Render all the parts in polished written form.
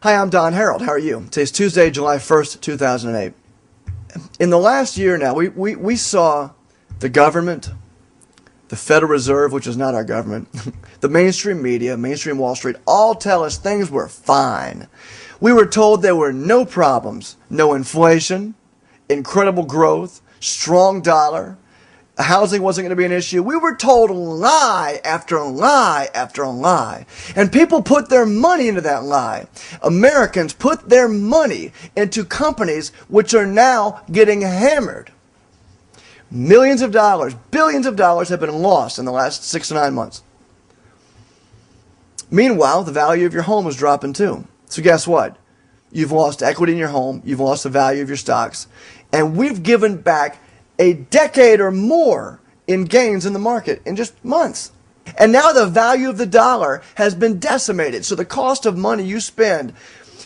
Hi, I'm Don Harrold. How are you? Today's Tuesday, July 1st, 2008. In the last year now, we saw the government, the Federal Reserve, which is not our government, the mainstream media, mainstream Wall Street, all tell us things were fine. We were told there were no problems, no inflation, incredible growth, strong dollar, housing wasn't going to be an issue. We were told lie after lie after lie. And people put their money into that lie. Americans put their money into companies which are now getting hammered. Millions of dollars, billions of dollars have been lost in the last 6 to 9 months. Meanwhile, the value of your home is dropping too. So guess what? You've lost equity in your home. You've lost the value of your stocks. And we've given back a decade or more in gains in the market in just months. And now the value of the dollar has been decimated. So the cost of money you spend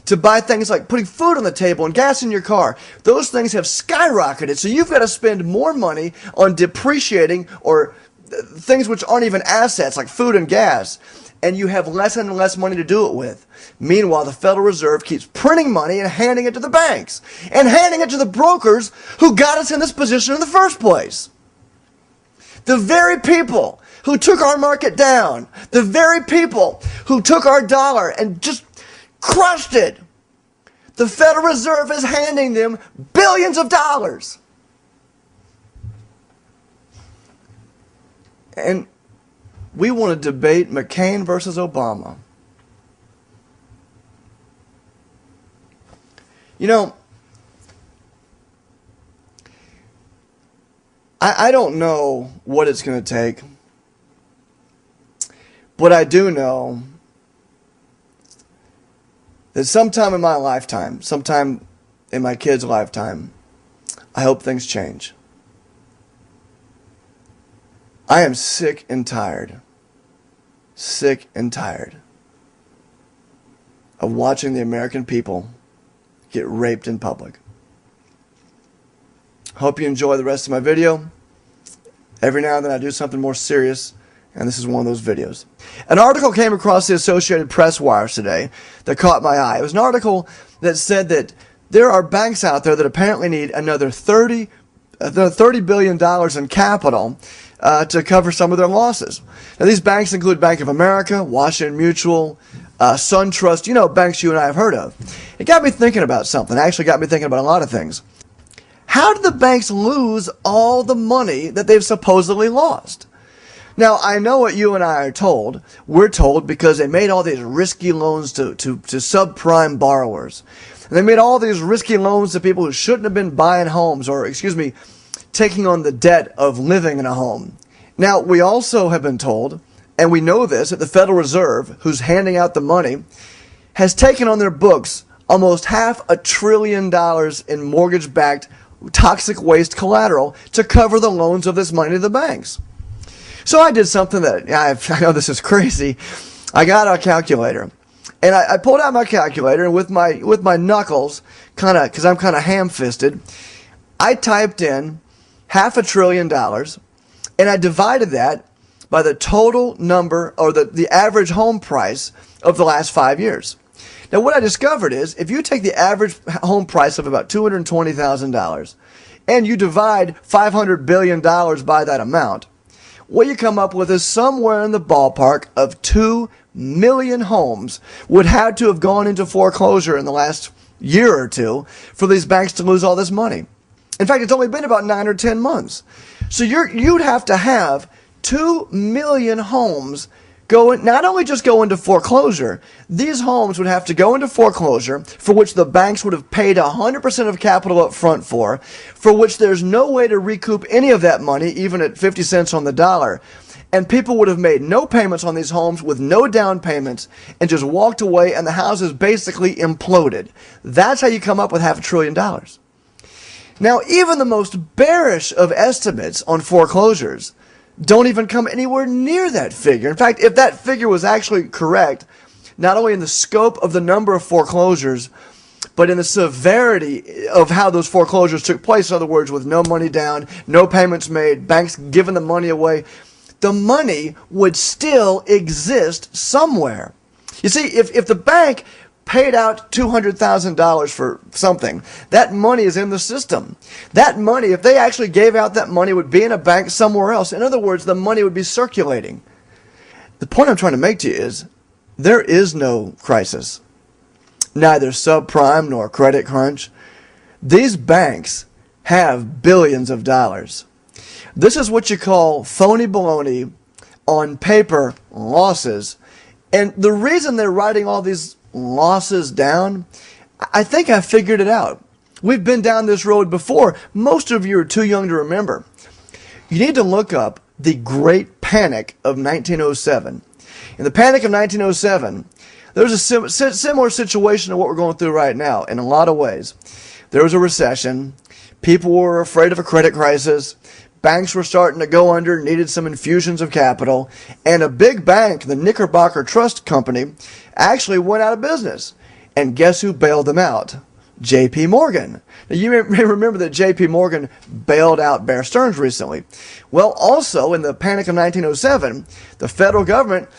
to buy things like putting food on the table and gas in your car, those things have skyrocketed. So you've got to spend more money on depreciating or things which aren't even assets like food and gas. And you have less and less money to do it with. Meanwhile, the Federal Reserve keeps printing money and handing it to the banks and handing it to the brokers who got us in this position in the first place. The very people who took our market down, the very people who took our dollar and just crushed it, the Federal Reserve is handing them billions of dollars. And we want to debate McCain versus Obama. You know, I don't know what it's going to take, but I do know that sometime in my lifetime, sometime in my kid's lifetime, I hope things change. I am sick and tired of watching the American people get raped in public. Hope you enjoy the rest of my video. Every now and then I do something more serious, and this is one of those videos. An article came across the Associated Press wires today that caught my eye. It was an article that said that there are banks out there that apparently need another $30 billion in capital to cover some of their losses. Now, these banks include Bank of America, Washington Mutual, SunTrust, banks you and I have heard of. It got me thinking about something. It actually got me thinking about a lot of things. How did the banks lose all the money that they've supposedly lost? Now, I know what you and I are told. We're told because they made all these risky loans to subprime borrowers. And they made all these risky loans to people who shouldn't have been buying homes or, taking on the debt of living in a home. Now, we also have been told, and we know this, that the Federal Reserve, who's handing out the money, has taken on their books almost $500 billion in mortgage-backed toxic waste collateral to cover the loans of this money to the banks. So I did something that, I know this is crazy. I got a calculator. And I pulled out my calculator, and with my knuckles, because I'm kind of ham-fisted, I typed in $500 billion, and I divided that by the total number, or the average home price of the last 5 years. Now, what I discovered is, if you take the average home price of about $220,000, and you divide $500 billion by that amount, what you come up with is somewhere in the ballpark of 2 million homes would have to have gone into foreclosure in the last year or two for these banks to lose all this money. In fact, it's only been about 9 or 10 months. So you'd have to have 2 million homes not only just go into foreclosure, these homes would have to go into foreclosure for which the banks would have paid 100% of capital up front for which there's no way to recoup any of that money, even at 50 cents on the dollar. And people would have made no payments on these homes with no down payments and just walked away, and the houses basically imploded. That's how you come up with $500 billion. Now, even the most bearish of estimates on foreclosures don't even come anywhere near that figure. In fact, if that figure was actually correct, not only in the scope of the number of foreclosures, but in the severity of how those foreclosures took place, in other words, with no money down, no payments made, banks giving the money away, the money would still exist somewhere. You see, if the bank paid out $200,000 for something. That money is in the system. That money, if they actually gave out that money, would be in a bank somewhere else. In other words, the money would be circulating. The point I'm trying to make to you is there is no crisis, neither subprime nor credit crunch. These banks have billions of dollars. This is what you call phony baloney on paper losses. And the reason they're writing all these losses down, I think I figured it out. We've been down this road before. Most of you are too young to remember. You need to look up the Great Panic of 1907. In the Panic of 1907, there was a similar situation to what we're going through right now in a lot of ways. There was a recession. People were afraid of a credit crisis. Banks were starting to go under, needed some infusions of capital. And a big bank, the Knickerbocker Trust Company, actually went out of business. And guess who bailed them out? J.P. Morgan. Now, you may remember that J.P. Morgan bailed out Bear Stearns recently. Well, also in the Panic of 1907, the federal government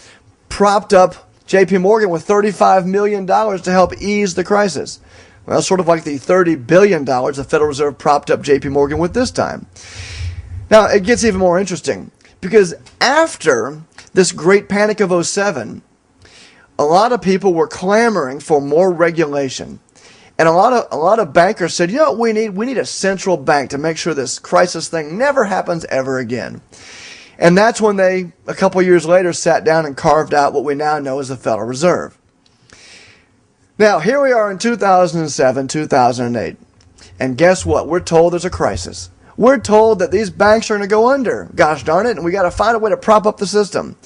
propped up J.P. Morgan with $35 million to help ease the crisis. Well, sort of like the $30 billion the Federal Reserve propped up J.P. Morgan with this time. Now, it gets even more interesting because after this great panic of '07, a lot of people were clamoring for more regulation. And a lot of bankers said, you know what we need? We need a central bank to make sure this crisis thing never happens ever again. And that's when they, a couple years later, sat down and carved out what we now know as the Federal Reserve. Now, here we are in 2007, 2008. And guess what? We're told there's a crisis. We're told that these banks are going to go under. Gosh darn it, and we got to find a way to prop up the system.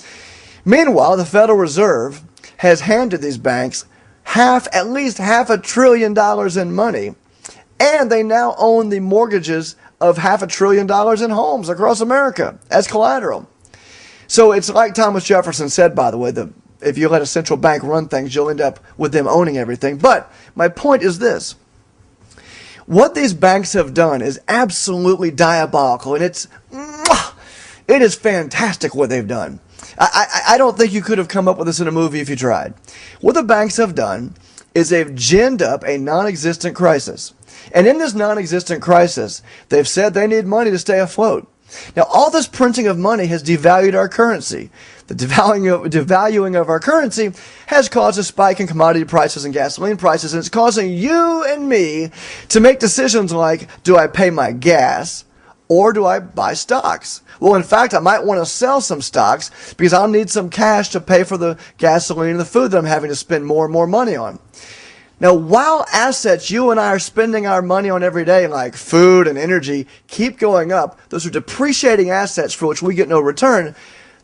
Meanwhile, the Federal Reserve has handed these banks at least $500 billion in money, and they now own the mortgages of $500 billion in homes across America as collateral. So it's like Thomas Jefferson said, by the way, that if you let a central bank run things, you'll end up with them owning everything. But my point is this. What these banks have done is absolutely diabolical, and it is fantastic what they've done. I don't think you could have come up with this in a movie if you tried. What the banks have done is they've ginned up a non-existent crisis. And in this non-existent crisis, they've said they need money to stay afloat. Now, all this printing of money has devalued our currency. The devaluing of our currency has caused a spike in commodity prices and gasoline prices, and it's causing you and me to make decisions like, do I pay my gas or do I buy stocks? Well, in fact, I might want to sell some stocks because I'll need some cash to pay for the gasoline and the food that I'm having to spend more and more money on. Now, while assets you and I are spending our money on every day, like food and energy, keep going up, those are depreciating assets for which we get no return,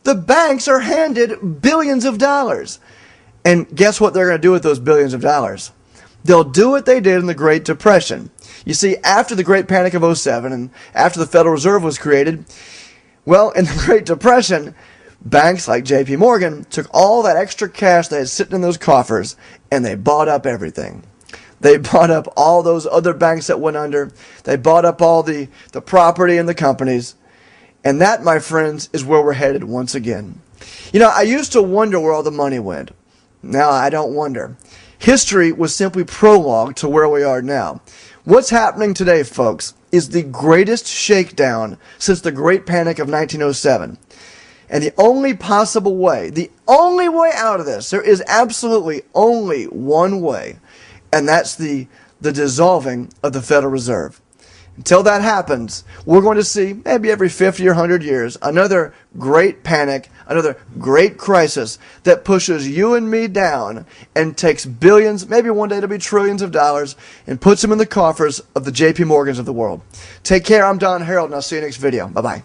the banks are handed billions of dollars. And guess what they're going to do with those billions of dollars? They'll do what they did in the Great Depression. You see, after the Great Panic of '07 and after the Federal Reserve was created, well, in the Great Depression, banks like J.P. Morgan took all that extra cash they had sitting in those coffers and they bought up everything. They bought up all those other banks that went under. They bought up all the property and the companies. And that, my friends, is where we're headed once again. You know, I used to wonder where all the money went. Now I don't wonder. History was simply prologue to where we are now. What's happening today, folks, is the greatest shakedown since the Great Panic of 1907. And the only possible way, the only way out of this, there is absolutely only one way, and that's the dissolving of the Federal Reserve. Until that happens, we're going to see, maybe every 50 or 100 years, another great panic, another great crisis that pushes you and me down and takes billions, maybe one day it'll be trillions of dollars, and puts them in the coffers of the J.P. Morgans of the world. Take care. I'm Don Harrold, and I'll see you next video. Bye-bye.